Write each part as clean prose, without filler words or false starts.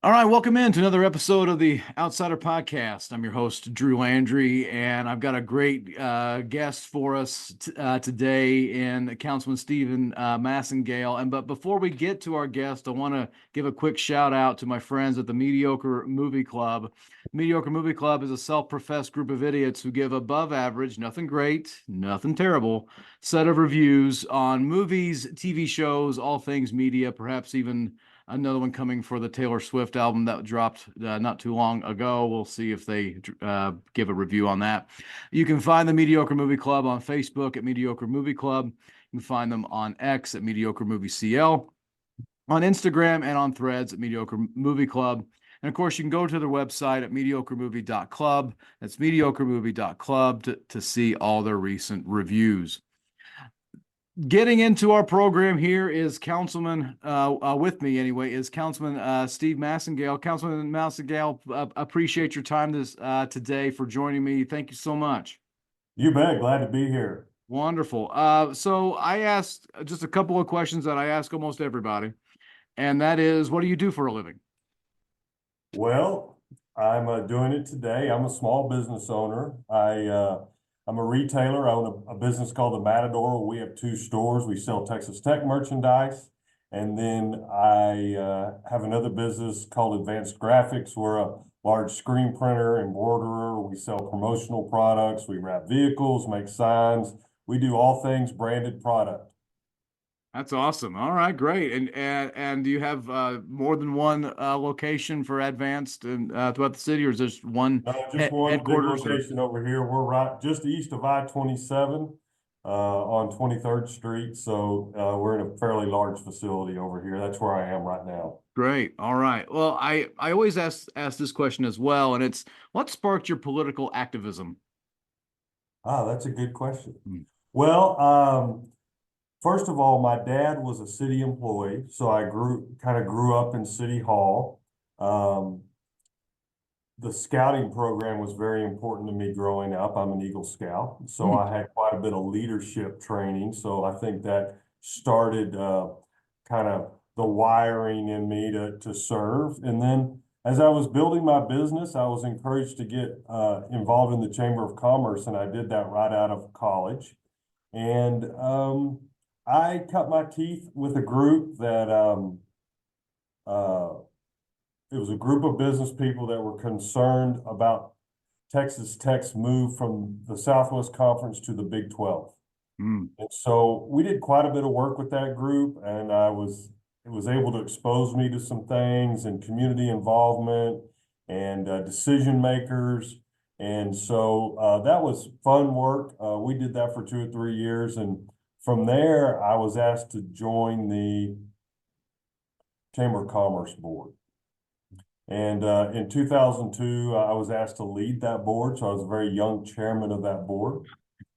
All right, welcome in to another episode of the Outsider Podcast. I'm your host, Drew Landry, and I've got a great guest for us today in Councilman Stephen Massengale. But before we get to our guest, I want to give a quick shout out to my friends at the Mediocre Movie Club. Mediocre Movie Club is a self-professed group of idiots who give above average, nothing great, nothing terrible, set of reviews on movies, TV shows, all things media, perhaps even another one coming for the Taylor Swift album that dropped not too long ago. We'll see if they give a review on that. You can find the Mediocre Movie Club on Facebook at Mediocre Movie Club. You can find them on X at Mediocre Movie CL, on Instagram and on Threads at Mediocre Movie Club. And of course, you can go to their website at mediocremovie.club. That's mediocremovie.club to see all their recent reviews. Getting into our program here is Councilman, with me anyway, is Councilman Steve Massengale. Councilman Massengale, appreciate your time today for joining me. Thank you so much. You bet. Glad to be here. Wonderful. So I asked just a couple of questions that I ask almost everybody, and that is, what do you do for a living? Well, I'm doing it today. I'm a small business owner. I'm a retailer. I own a business called the Matador. We have two stores. We sell Texas Tech merchandise. And then I have another business called Advanced Graphics. We're a large screen printer, embroiderer. We sell promotional products. We wrap vehicles, make signs. We do all things branded product. That's awesome. All right, great. And do you have more than one location for Advanced and throughout the city, or is there just one Just one big headquarters? Or location over here. We're right just east of I-27 on 23rd Street. So we're in a fairly large facility over here. That's where I am right now. great. All right. Well, I always ask this question as well, and it's what sparked your political activism? Ah, that's a good question. Hmm. Well, first of all, my dad was a city employee, so I kind of grew up in City Hall. Um, the scouting program was very important to me growing up. I'm an Eagle Scout, so Hmm. I had quite a bit of leadership training. So I think that started kind of the wiring in me to serve. And then as I was building my business, I was encouraged to get involved in the Chamber of Commerce, and I did that right out of college. And I cut my teeth with a group that uh, it was a group of business people that were concerned about Texas Tech's move from the Southwest Conference to the Big 12. Hmm. And so we did quite a bit of work with that group, and it was able to expose me to some things and community involvement and decision makers. And so that was fun work. We did that for 2 or 3 years. And from there, I was asked to join the Chamber of Commerce Board. And in 2002, I was asked to lead that board. So I was a very young chairman of that board.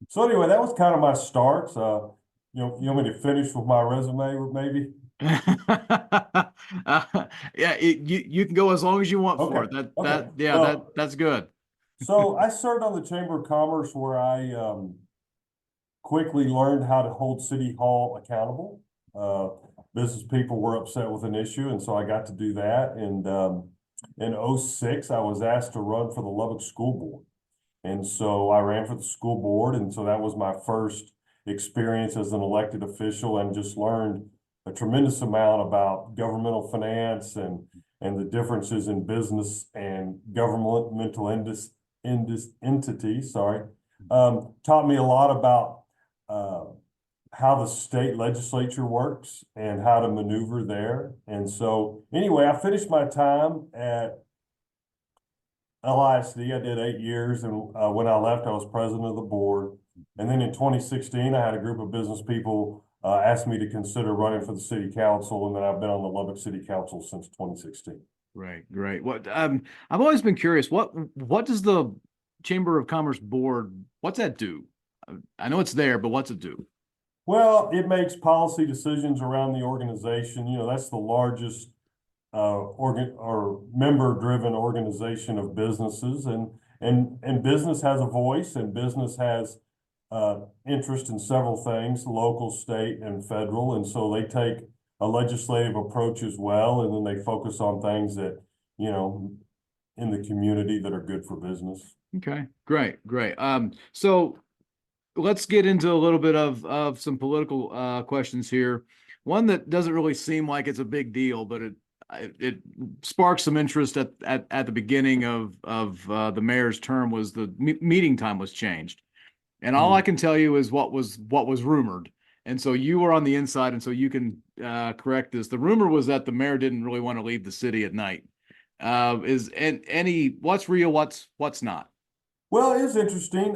So anyway, that was kind of my start. You want me to finish with my resume, maybe? Yeah, you can go as long as you want for Okay. it. That Okay. that yeah, Well, that's good. so I served on the Chamber of Commerce where I quickly learned how to hold City Hall accountable. Uh, Business people were upset with an issue, and so I got to do that. And in '06, I was asked to run for the Lubbock School Board. And so I ran for the school board. And so that was my first experience as an elected official, and just learned a tremendous amount about governmental finance and the differences in business and governmental entities. Sorry. Taught me a lot about uh, how the state legislature works and how to maneuver there. And so anyway, I finished my time at LISD. I did 8 years, and when I left, I was president of the board. And then in 2016, I had a group of business people ask me to consider running for the city council, and then I've been on the Lubbock City Council since 2016. Right, great. I've always been curious, what does the Chamber of Commerce Board, what's that do? I know it's there, but what's it do? Well, it makes policy decisions around the organization. You know, that's the largest organ or member-driven organization of businesses, and business has a voice, and business has interest in several things, local, state, and federal. And so they take a legislative approach as well, and then they focus on things that in the community that are good for business. Okay, great. So let's get into a little bit of some political questions here. One that doesn't really seem like it's a big deal, but it sparked some interest at the beginning of the mayor's term was the meeting time was changed. And all I can tell you is what was rumored. And so you were on the inside, and so you can correct this. The rumor was that the mayor didn't really want to leave the city at night. Is and any what's real, what's not? Well, it's interesting.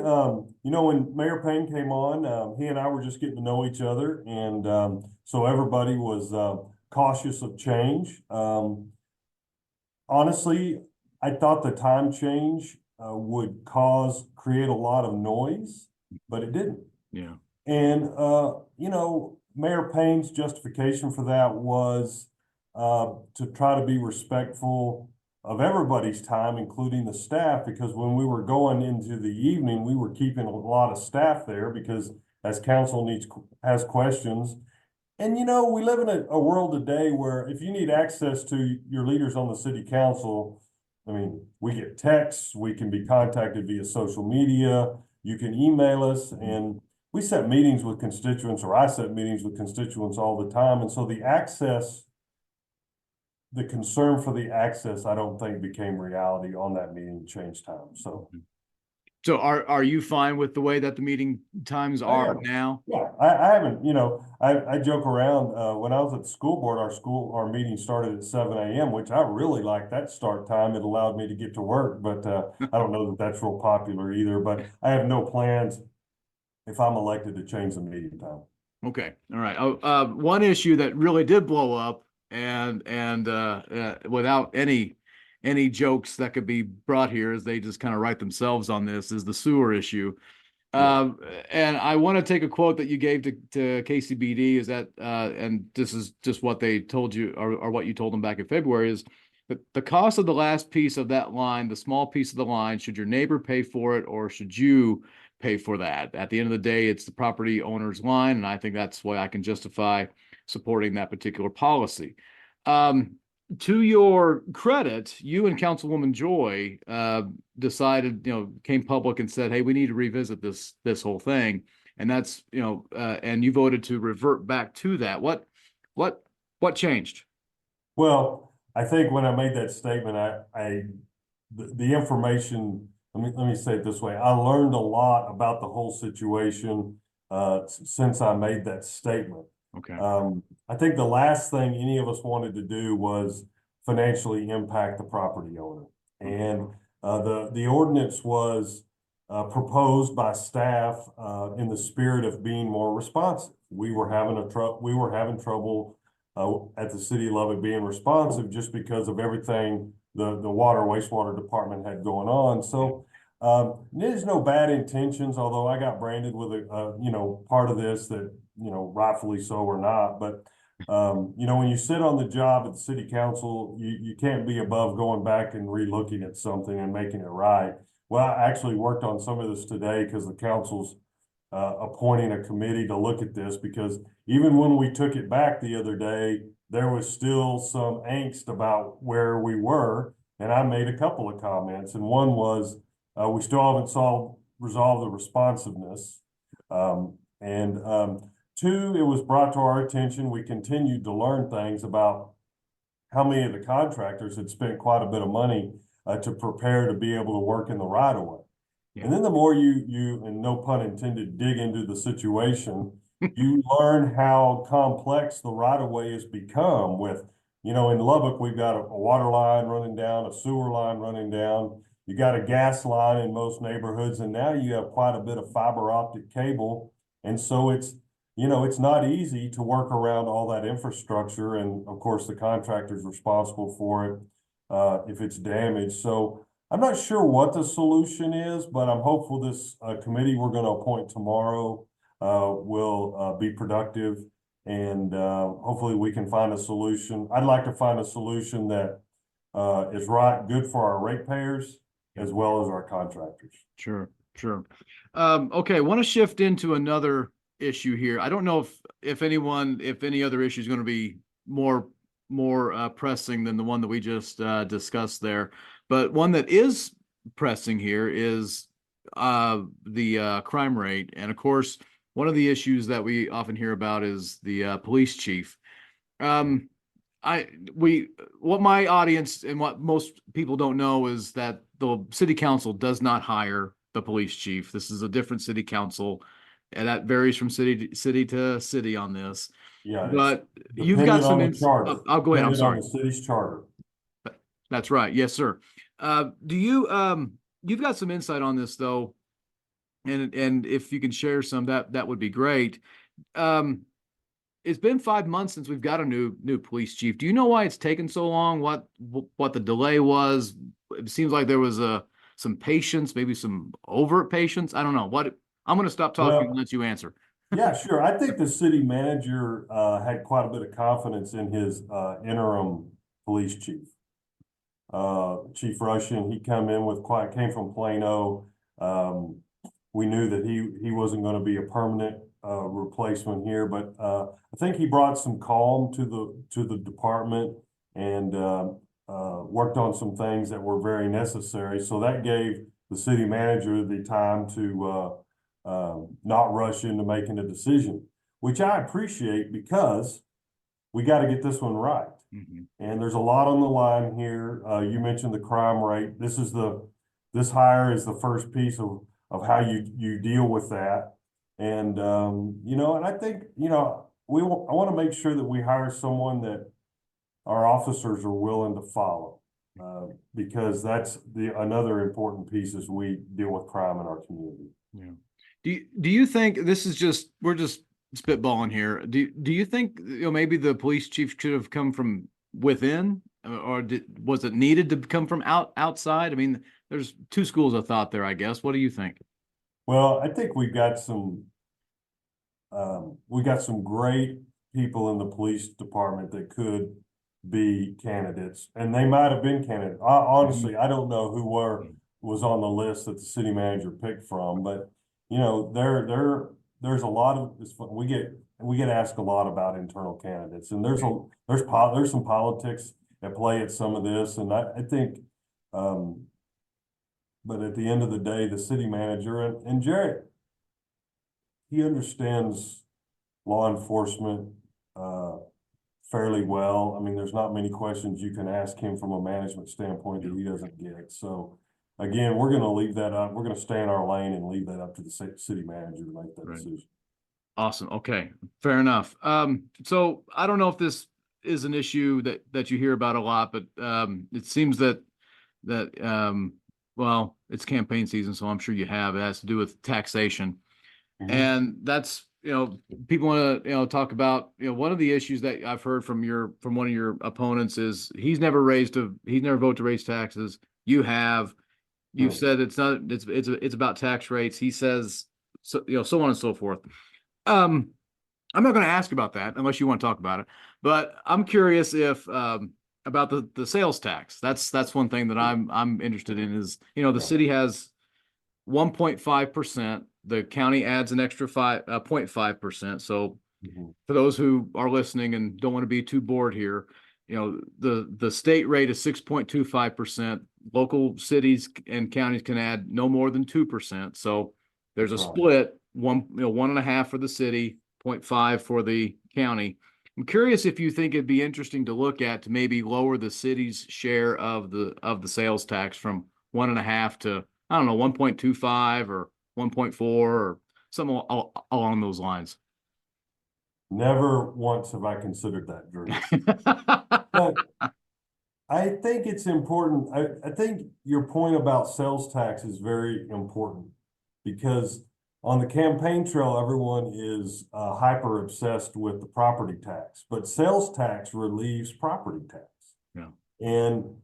When Mayor Payne came on, he and I were just getting to know each other, and so everybody was cautious of change. Honestly, I thought the time change would create a lot of noise, but it didn't. Yeah. And Mayor Payne's justification for that was to try to be respectful of everybody's time, including the staff, because when we were going into the evening, we were keeping a lot of staff there because as council has questions. And we live in a world today where if you need access to your leaders on the city council, I mean, we get texts, we can be contacted via social media, you can email us, and we set meetings with constituents, or I set meetings with constituents all the time. And so the concern for the access, I don't think became reality on that meeting change time. So are you fine with the way that the meeting times are now? Yeah, I haven't, I joke around, when I was at the school board, our meeting started at 7 a.m., which I really liked that start time. It allowed me to get to work, but I don't know that that's real popular either, but I have no plans if I'm elected to change the meeting time. Okay. All right. One issue that really did blow up and without any jokes that could be brought here as they just kind of write themselves on this is the sewer issue. And I want to take a quote that you gave to KCBD is that, and this is just what they told you or what you told them back in February is that the cost of the last piece of that line, the small piece of the line, should your neighbor pay for it or should you pay for that? At the end of the day, it's the property owner's line. And I think that's why I can justify supporting that particular policy. To your credit, you and Councilwoman Joy decided, came public and said, "Hey, we need to revisit this whole thing," and that's and you voted to revert back to that. What changed? Well, I think when I made that statement, the information. Let me say it this way: I learned a lot about the whole situation since I made that statement. Okay. I think the last thing any of us wanted to do was financially impact the property owner. And the ordinance was proposed by staff in the spirit of being more responsive. We were having trouble at the city of Lubbock being responsive just because of everything the water wastewater department had going on. So there's no bad intentions, although I got branded with a part of this that rightfully so or not. But when you sit on the job at the city council, you can't be above going back and re-looking at something and making it right. Well, I actually worked on some of this today because the council's appointing a committee to look at this, because even when we took it back the other day, there was still some angst about where we were. And I made a couple of comments, and one was we still haven't resolved the responsiveness. Two, it was brought to our attention, we continued to learn things about how many of the contractors had spent quite a bit of money to prepare to be able to work in the right of way. Yeah. And then the more you, and no pun intended, dig into the situation, you learn how complex the right of way has become with, in Lubbock, we've got a water line running down, a sewer line running down, you got a gas line in most neighborhoods, and now you have quite a bit of fiber optic cable. And so it's not easy to work around all that infrastructure. And of course, the contractor's responsible for it if it's damaged. So I'm not sure what the solution is, but I'm hopeful this committee we're going to appoint tomorrow will be productive. And hopefully we can find a solution. I'd like to find a solution that is good for our ratepayers as well as our contractors. Sure. Okay, I want to shift into another issue here. I don't know if any other issue is going to be more more pressing than the one that we just discussed there. But one that is pressing here is the crime rate. And of course, one of the issues that we often hear about is the police chief. Um, I we what my audience and what most people don't know is that the city council does not hire the police chief. This is a different city council, and that varies from city to city on this. Yeah, it's But you've got dependent some on the ins. charter, I'll go ahead. I'm dependent on sorry. the city's charter. That's right. Yes, sir. Do you you've got some insight on this though, and if you can share some, that would be great. Um, it's been 5 months since we've got a new police chief. Do you know why it's taken so long? What the delay was? It seems like there was some patience, maybe some overt patience. I don't know. What I'm going to stop talking and Well, let you answer. yeah, sure. I think the city manager had quite a bit of confidence in his interim police chief. Chief Russian, he came from Plano. We knew that he wasn't going to be a permanent replacement here, but I think he brought some calm to the department and worked on some things that were very necessary. So that gave the city manager the time to not rush into making a decision, which I appreciate because we got to get this one right. Mhm. And there's a lot on the line here. You mentioned the crime rate. This hire is the first piece of how you deal with that. And and I think, I want to make sure that we hire someone that our officers are willing to follow. Because that's another important piece as we deal with crime in our community. Yeah. Do you think this is we're just spitballing here? Do you think maybe the police chief should have come from within, or was it needed to come from outside? I mean, there's two schools of thought there, I guess. What do you think? Well, I think we got some great people in the police department that could be candidates, and they might have been candidates. Honestly, I don't know who was on the list that the city manager picked from, but there's a lot of we get asked a lot about internal candidates, and there's some politics at play at some of this, and I think, but at the end of the day, the city manager and Jarrett, he understands law enforcement fairly well. I mean, there's not many questions you can ask him from a management standpoint that he doesn't get. So again, we're going to leave that up. We're going to stay in our lane and leave that up to the city manager to make that decision. Awesome. Okay, fair enough. So I don't know if this is an issue that you hear about a lot, but it seems that well, it's campaign season, so I'm sure you have. It has to do with taxation. And that's, people want to, talk about, one of the issues that I've heard from one of your opponents is he's never voted to raise taxes. You've said it's about tax rates. He says, so, so on and so forth. I'm not going to ask about that unless you want to talk about it, but I'm curious if, about the sales tax. That's one thing that I'm interested in is, the city has 1.5%. The county adds an extra 0.5%. So for those who are listening and don't want to be too bored here, the state rate is 6.25%. Local cities and counties can add no more than 2%. So there's a split, 1.5 for the city, 0.5 for the county. I'm curious if you think it'd be interesting to look at to maybe lower the city's share of the sales tax from 1.5 to, I don't know, 1.25 or 1.4 or something along those lines. Never once have I considered that, Drew. But I think it's important. I think your point about sales tax is very important because on the campaign trail, everyone is hyper obsessed with the property tax, but sales tax relieves property tax. Yeah. And,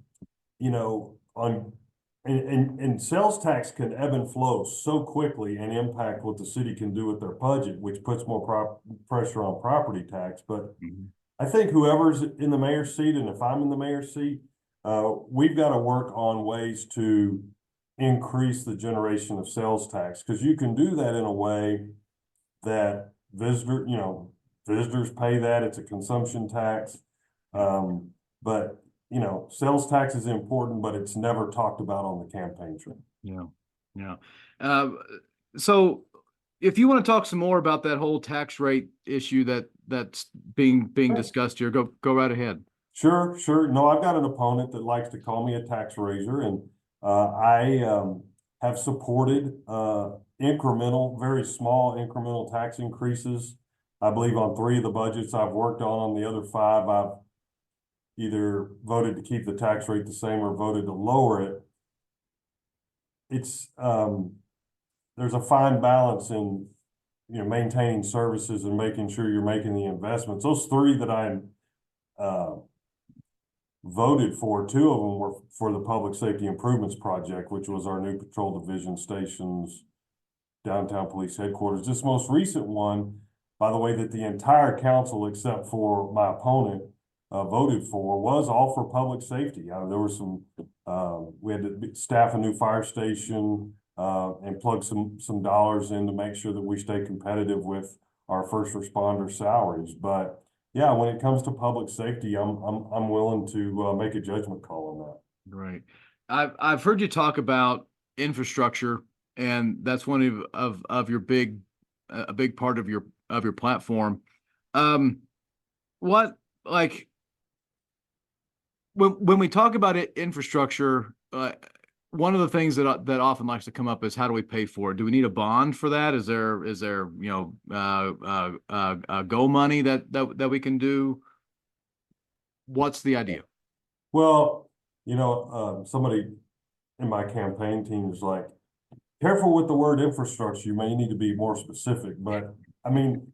and sales tax can ebb and flow so quickly and impact what the city can do with their budget, which puts more pressure on property tax. But I think whoever's in the mayor's seat, and if I'm in the mayor's seat, we've got to work on ways to increase the generation of sales tax, because you can do that in a way that visitors pay that. It's a consumption tax. But sales tax is important, but it's never talked about on the campaign trail. Yeah. Yeah. Uh, so if you want to talk some more about that whole tax rate issue that's being discussed here, go right ahead. Sure, sure. No, I've got an opponent that likes to call me a tax raiser, and I have supported incremental, very small incremental tax increases. I believe on 3 of the budgets I've worked on the other 5, I've either voted to keep the tax rate the same or voted to lower it. It's there's a fine balance in maintaining services and making sure you're making the investments. Those 3 that I uh, voted for, 2 of them were for the Public Safety Improvements Project, which was our new patrol division stations, downtown police headquarters. This most recent one, by the way, that the entire council, except for my opponent, voted for, was all for public safety. There were some, we had to staff a new fire station and plug some dollars in to make sure that we stay competitive with our first responder salaries. But yeah, when it comes to public safety, I'm willing to make a judgment call on that. Right. I've heard you talk about infrastructure, and that's one of your a big part of your platform. What like when we talk about infrastructure, one of the things that often likes to come up is how do we pay for it? Do we need a bond for that? Is there go money that we can do? What's the idea? Well, somebody in my campaign team is like, careful with the word infrastructure. You may need to be more specific, but I mean,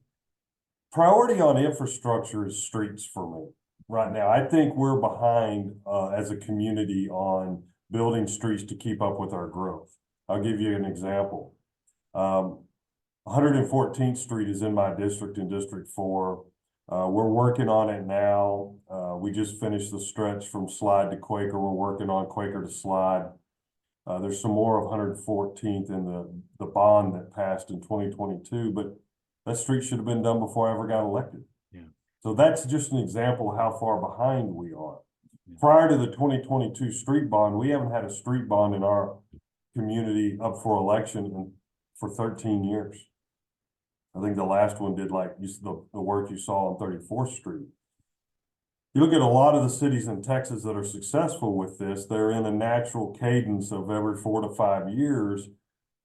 priority on infrastructure is streets for me right now. I think we're behind as a community on building streets to keep up with our growth. I'll give you an example. 114th Street is in my district in District 4. We're working on it now. We just finished the stretch from Slide to Quaker. We're working on Quaker to Slide. There's some more of 114th in the bond that passed in 2022, but that street should have been done before I ever got elected. Yeah. So that's just an example of how far behind we are. Yeah. Prior to the 2022 street bond, we haven't had a street bond in our community up for election for 13 years. I think the last one did like the work you saw on 34th Street. You look at a lot of the cities in Texas that are successful with this, they're in a natural cadence of every 4 to 5 years,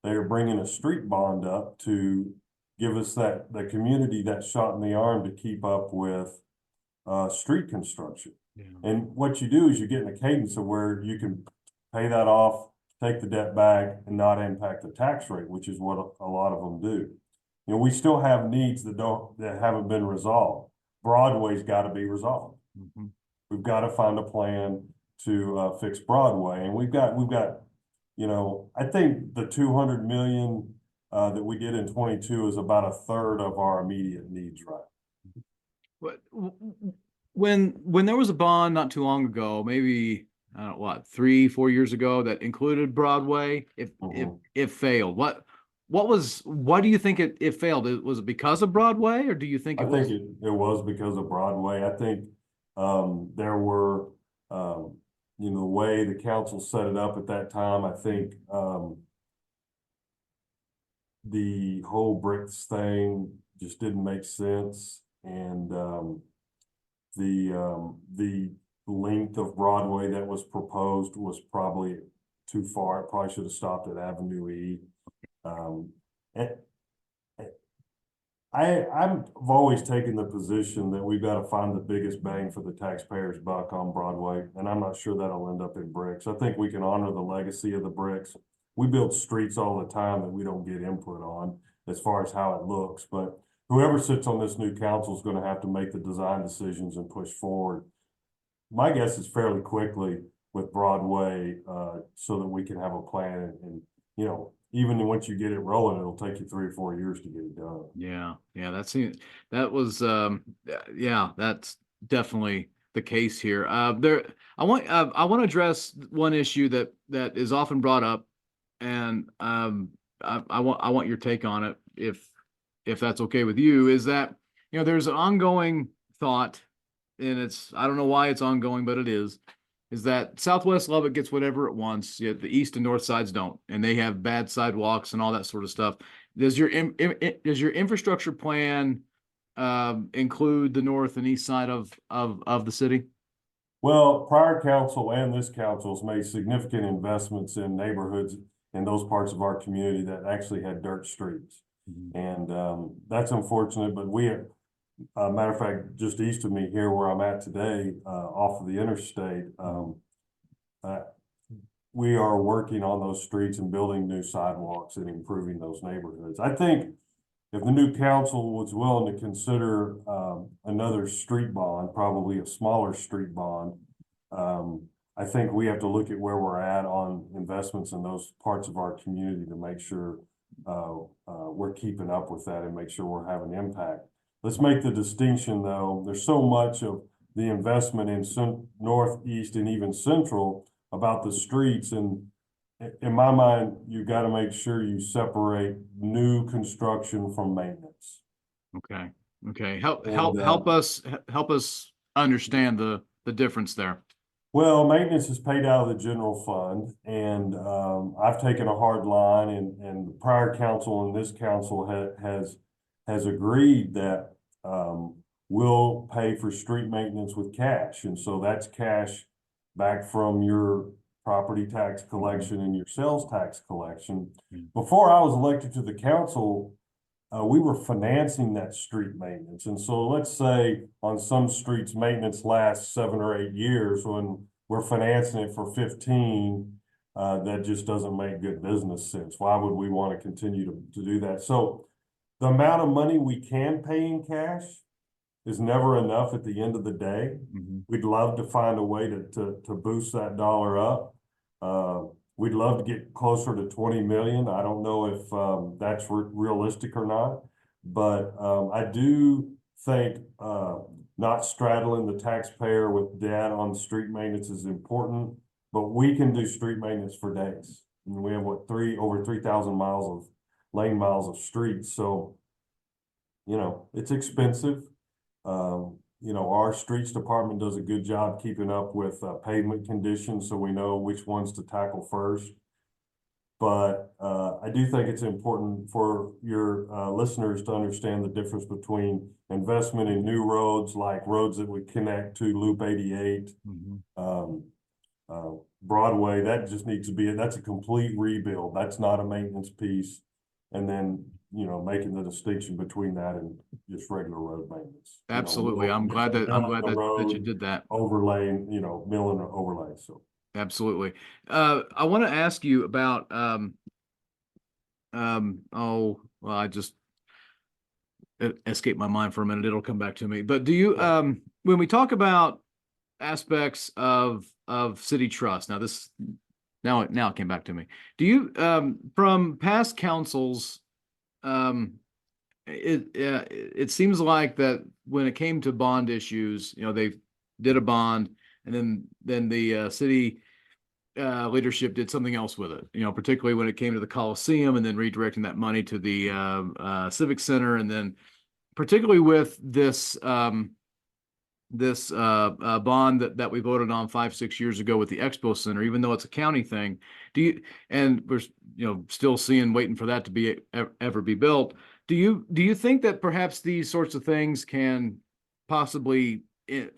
they are bringing a street bond up to give us the community that shot in the arm to keep up with street construction. Yeah. And what you do is you get in a cadence of where you can pay that off, take the debt back, and not impact the tax rate, which is what a lot of them do. We still have needs that haven't been resolved. Broadway's got to be resolved. Mm-hmm. We've got to find a plan to fix Broadway, and we've got I think the 200 million that we did in 22 is about a third of our immediate needs, right? When there was a bond not too long ago, maybe I don't know what 3-4 years ago, that included Broadway, if it failed, what do you think it failed? Was it because of Broadway, or do you think it was because of Broadway? I think there were the way the council set it up at that time. I think the whole bricks thing just didn't make sense, and the length of Broadway that was proposed was probably too far. It probably should have stopped at Avenue E. I've always taken the position that we've got to find the biggest bang for the taxpayer's buck on Broadway, and I'm not sure that'll end up in bricks. I think we can honor the legacy of the bricks. We build streets all the time that we don't get input on as far as how it looks, but whoever sits on this new council is going to have to make the design decisions and push forward. My guess is fairly quickly with Broadway, so that we can have a plan, and even once you get it rolling, it'll take you 3 or 4 years to get it done. Yeah. That's definitely the case here. I want to address one issue that is often brought up, and I want your take on it, if that's okay with you. Is that there's an ongoing thought and I don't know why it's ongoing, but it is that Southwest Lubbock gets whatever it wants, yet the east and north sides don't, and they have bad sidewalks and all that sort of stuff. Does your infrastructure plan include the north and east side of the city? Well, prior council and this council has made significant investments in neighborhoods in those parts of our community that actually had dirt streets. And that's unfortunate, but matter of fact, just east of me here where I'm at today, off of the interstate, uh, we are working on those streets and building new sidewalks and improving those neighborhoods. I think if the new council was willing to consider another street bond, probably a smaller street bond, I think we have to look at where we're at on investments in those parts of our community to make sure we're keeping up with that and make sure we're having impact. Let's make the distinction though. There's so much of the investment in northeast and even central about the streets, and in my mind, you got to make sure you separate new construction from maintenance. Okay. Okay. And, Help us understand the difference there. well, maintenance is paid out of the general fund, and I've taken a hard line, and the prior council and this council has agreed that we'll pay for street maintenance with cash, and so that's cash back from your property tax collection and your sales tax collection. Before I was elected to the council, we were financing that street maintenance. And so let's say on some streets, maintenance lasts 7 or 8 years. When we're financing it for 15, that just doesn't make good business sense. Why would we want to continue to do that? So the amount of money we can pay in cash is never enough at the end of the day. We'd love to find a way to boost that dollar up. We'd love to get closer to 20 million. I don't know if that's realistic or not, but I do think not straddling the taxpayer with debt on street maintenance is important, but we can do street maintenance for days. And we have over 3,000 miles of lane miles of streets. So, it's expensive. Our streets department does a good job keeping up with pavement conditions, so we know which ones to tackle first. But I do think it's important for your listeners to understand the difference between investment in new roads, like roads that would connect to Loop 88, Broadway. That just needs to that's a complete rebuild. That's not a maintenance piece. And then making the distinction between that and just regular road maintenance. Absolutely. I'm glad that you did that. Overlaying, milling or overlay. So absolutely. I want to ask you about I just it escaped my mind for a minute. It'll come back to me. But do you when we talk about aspects of city trust, now it came back to me. Do you from past councils, it seems like that when it came to bond issues, they did a bond, and then the city leadership did something else with it. Particularly when it came to the Coliseum, and then redirecting that money to the Civic Center, and then particularly with this bond that we voted on 5-6 years ago with the Expo Center, even though it's a county thing. And we're still waiting for that to be ever be built. Do you think that perhaps these sorts of things can possibly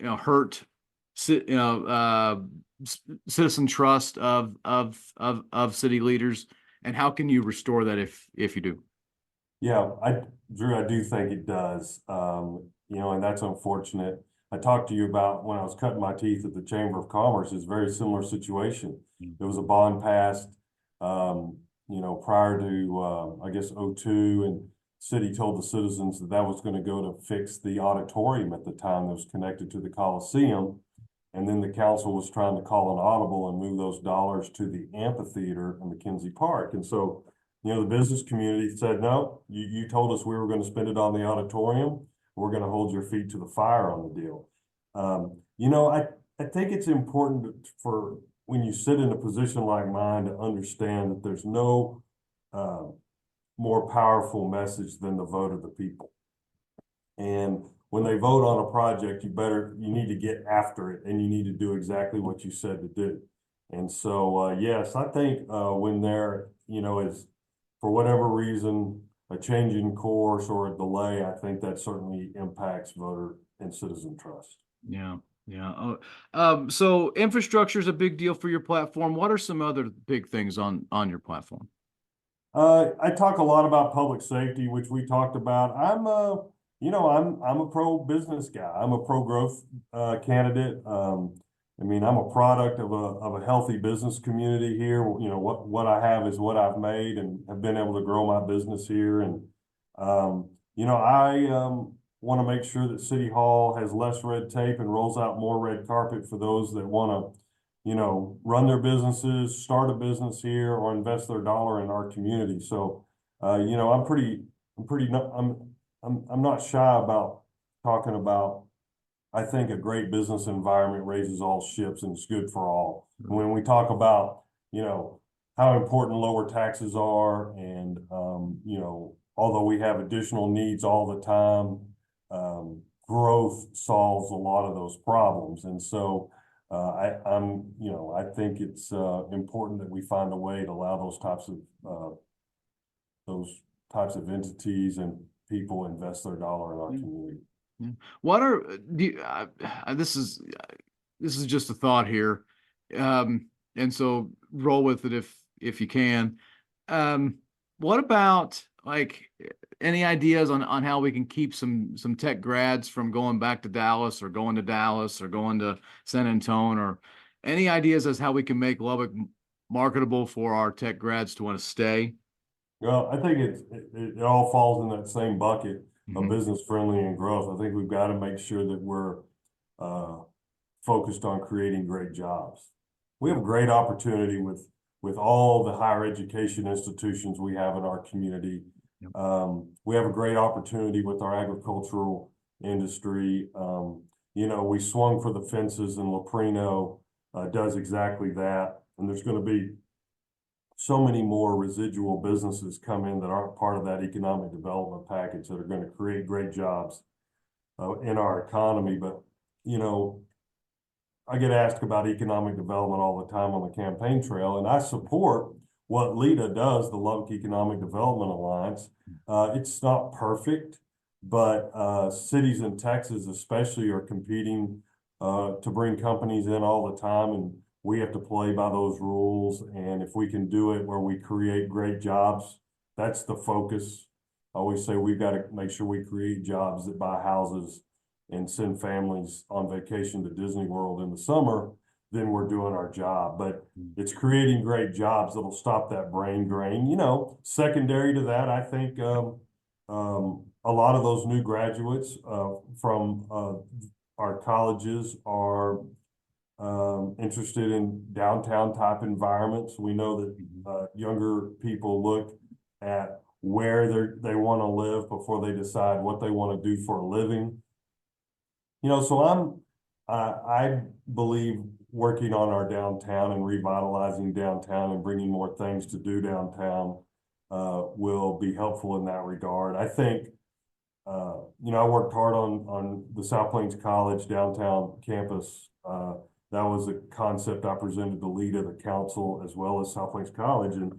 hurt citizen trust of city leaders, and how can you restore that if you do? Yeah, Drew, I do think it does. And that's unfortunate. I talked to you about when I was cutting my teeth at the Chamber of Commerce. It's a very similar situation. There was a bond passed, prior to, I guess, '02, and city told the citizens that was going to go to fix the auditorium at the time that was connected to the Coliseum. And then the council was trying to call an audible and move those dollars to the amphitheater in McKenzie Park. And so, the business community said, no, you told us we were going to spend it on the auditorium. We're going to hold your feet to the fire on the deal. I think it's important for when you sit in a position like mine to understand that there's no more powerful message than the vote of the people. And when they vote on a project, you need to get after it and you need to do exactly what you said to do. And so, yes, I think, when there, is for whatever reason, a change in course or a delay, I think that certainly impacts voter and citizen trust. Yeah. Yeah. So infrastructure is a big deal for your platform. What are some other big things on your platform? I talk a lot about public safety, which we talked about. I'm a pro business guy. I'm a pro growth candidate. I'm a product of a healthy business community here. What I have is what I've made, and have been able to grow my business here. And I want to make sure that City Hall has less red tape and rolls out more red carpet for those that want to run their businesses, start a business here, or invest their dollar in our community. So, I'm not shy about talking about, I think a great business environment raises all ships and it's good for all. When we talk about, how important lower taxes are and, although we have additional needs all the time, growth solves a lot of those problems. And so, I think it's important that we find a way to allow those types of entities and people invest their dollar in our community. Yeah. What are this is just a thought here, and so roll with it if you can. What about like any ideas on how we can keep some tech grads from going back to Dallas or going to San Antonio, or any ideas as how we can make Lubbock marketable for our tech grads to want to stay? Well, I think it all falls in that same bucket of Mhm. business friendly and growth. I think we've got to make sure that we're focused on creating great jobs. We have a great opportunity with all the higher education institutions we have in our community. Yep. We have a great opportunity with our agricultural industry. We swung for the fences, and Loprino does exactly that. And there's going to be so many more residual businesses come in that aren't part of that economic development package that are going to create great jobs in our economy. But, I get asked about economic development all the time on the campaign trail, and I support what LEDA does, the Lubbock Economic Development Alliance. It's not perfect, but cities in Texas especially are competing to bring companies in all the time, and we have to play by those rules. And if we can do it where we create great jobs, that's the focus. I always say we've got to make sure we create jobs that buy houses and send families on vacation to Disney World in the summer, then we're doing our job. But it's creating great jobs that'll stop that brain drain. Secondary to that, I think a lot of those new graduates from our colleges are interested in downtown type environments. We know that younger people look at where they want to live before they decide what they want to do for a living. So I believe working on our downtown and revitalizing downtown and bringing more things to do downtown will be helpful in that regard. I think, I worked hard on the South Plains College downtown campus. That was a concept I presented to lead of the council as well as South Plains College. And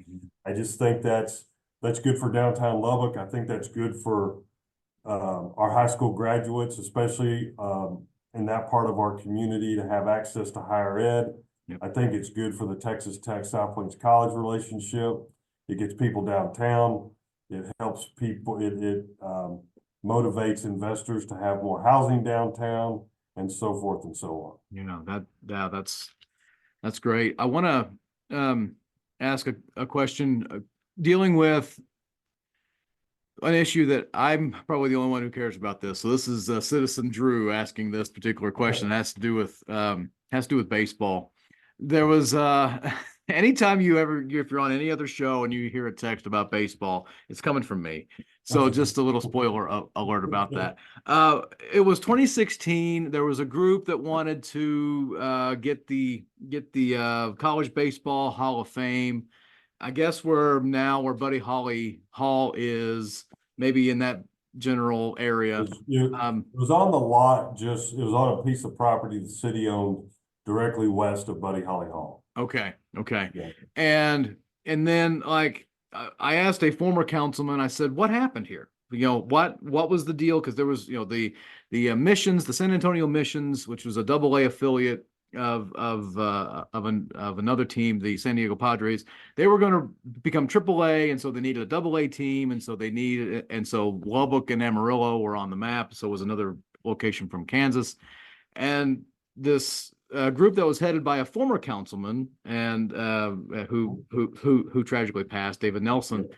I just think that's good for downtown Lubbock. I think that's good for our high school graduates, especially in that part of our community, to have access to higher ed. Yep. I think it's good for the Texas Tech South Plains College relationship. It gets people downtown. It helps people. It motivates investors to have more housing downtown, and so forth and so on. That's great. I want to ask a question dealing with an issue that I'm probably the only one who cares about this. So this is Citizen Drew asking this particular question. It has to do with baseball. There was anytime if you're on any other show and you hear a text about baseball, it's coming from me. So just a little spoiler alert about that. It was 2016. There was a group that wanted to get the College Baseball Hall of Fame. I guess where Buddy Hall is, maybe in that general area. It was on the lot, it was on a piece of property the city owned directly west of Buddy Holly Hall. Okay. Yeah. And then like I asked a former councilman, I said, what happened here? What was the deal? Because there was, the missions, the San Antonio Missions, which was a AA affiliate of another team, the San Diego Padres. They were going to become AAA, and so they needed a AA team, and so Lubbock and Amarillo were on the map. So it was another location from Kansas, and this group that was headed by a former councilman and who tragically passed, David Nelson,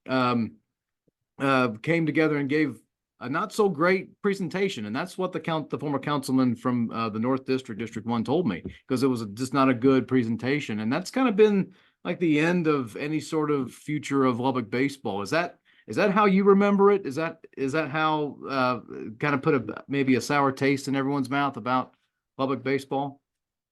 came together and gave a not so great presentation, and that's what the former councilman from the North District, District 1, told me, because it was just not a good presentation, and that's kind of been like the end of any sort of future of Lubbock baseball. Is that how you remember it? Is that how kind of put maybe a sour taste in everyone's mouth about Lubbock baseball?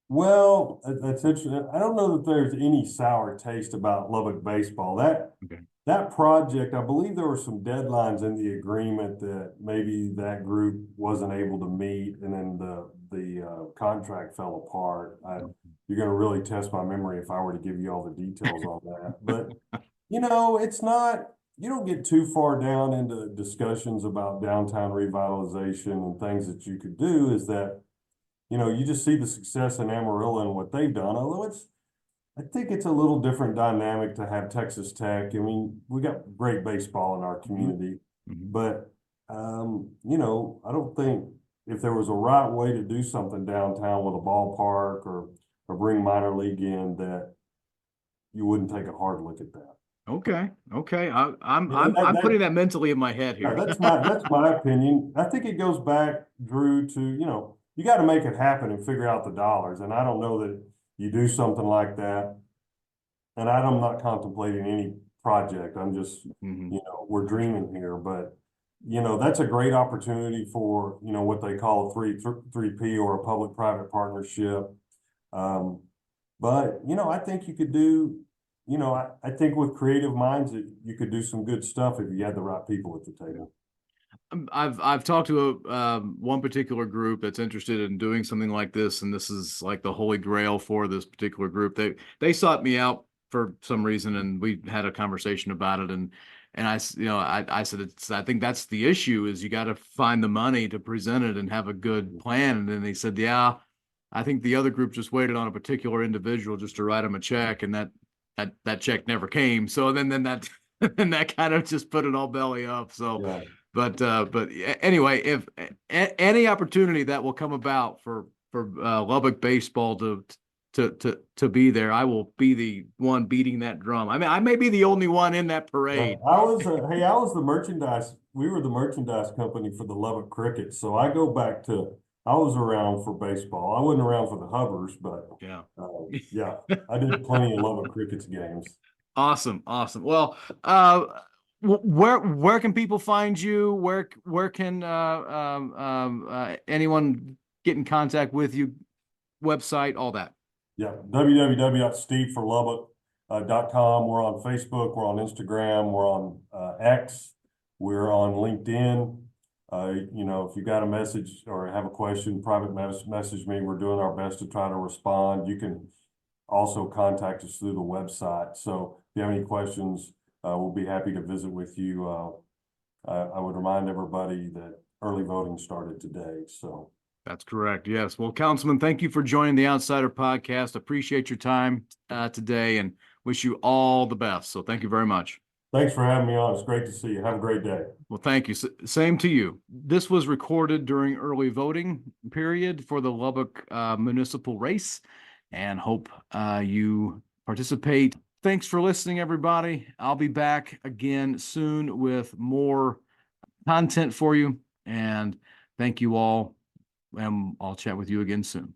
Well, that's interesting. I don't know that there's any sour taste about Lubbock baseball. Okay. That project, I believe there were some deadlines in the agreement that maybe that group wasn't able to meet, and then the contract fell apart. You're going to really test my memory if I were to give you all the details on that. But it's not. You don't get too far down into discussions about downtown revitalization and things that you could do. Is that you just see the success in Amarillo and what they've done. Although I think it's a little different dynamic to have Texas Tech. I mean, we got great baseball in our community, but I don't think if there was a right way to do something downtown with a ballpark or bring minor league in, that you wouldn't take a hard look at that. Okay. I'm putting that mentally in my head here. That's my opinion. I think it goes back, Drew, to you got to make it happen and figure out the dollars. And I don't know that you do something like that. And I'm not contemplating any project. I'm just, we're dreaming here. But, that's a great opportunity for, what they call a 3P or a public-private partnership. But, I think you could do, I think with creative minds, you could do some good stuff if you had the right people at the table. I've talked to one particular group that's interested in doing something like this, and this is like the holy grail for this particular group. They sought me out for some reason, and we had a conversation about it. And I said, I think that's the issue, is you got to find the money to present it and have a good plan. And then they said, yeah, I think the other group just waited on a particular individual just to write them a check, and that check never came. So then that and that kind of just put it all belly up. So. Yeah. But anyway, if any opportunity that will come about for Lubbock baseball to be there, I will be the one beating that drum. I mean, I may be the only one in that parade. I was the merchandise. We were the merchandise company for the Lubbock Crickets. So I go back to, I was around for baseball. I wasn't around for the Hubbers, but yeah, I did plenty of Lubbock Crickets games. Awesome. Well, where can people find you? Where can anyone get in contact with you? Website, all that. Yeah, www.steveforlubbock.com. We're on Facebook. We're on Instagram. We're on X. We're on LinkedIn. If you got a message or have a question, private message me. We're doing our best to try to respond. You can also contact us through the website. So if you have any questions, we'll be happy to visit with you. I would remind everybody that early voting started today. So that's correct. Yes. Well, Councilman, thank you for joining the Outsider Podcast. Appreciate your time today and wish you all the best. So thank you very much. Thanks for having me on. It's great to see you. Have a great day. Well, thank you. Same to you. This was recorded during early voting period for the Lubbock municipal race, and hope you participate. Thanks for listening, everybody. I'll be back again soon with more content for you. And thank you all. And I'll chat with you again soon.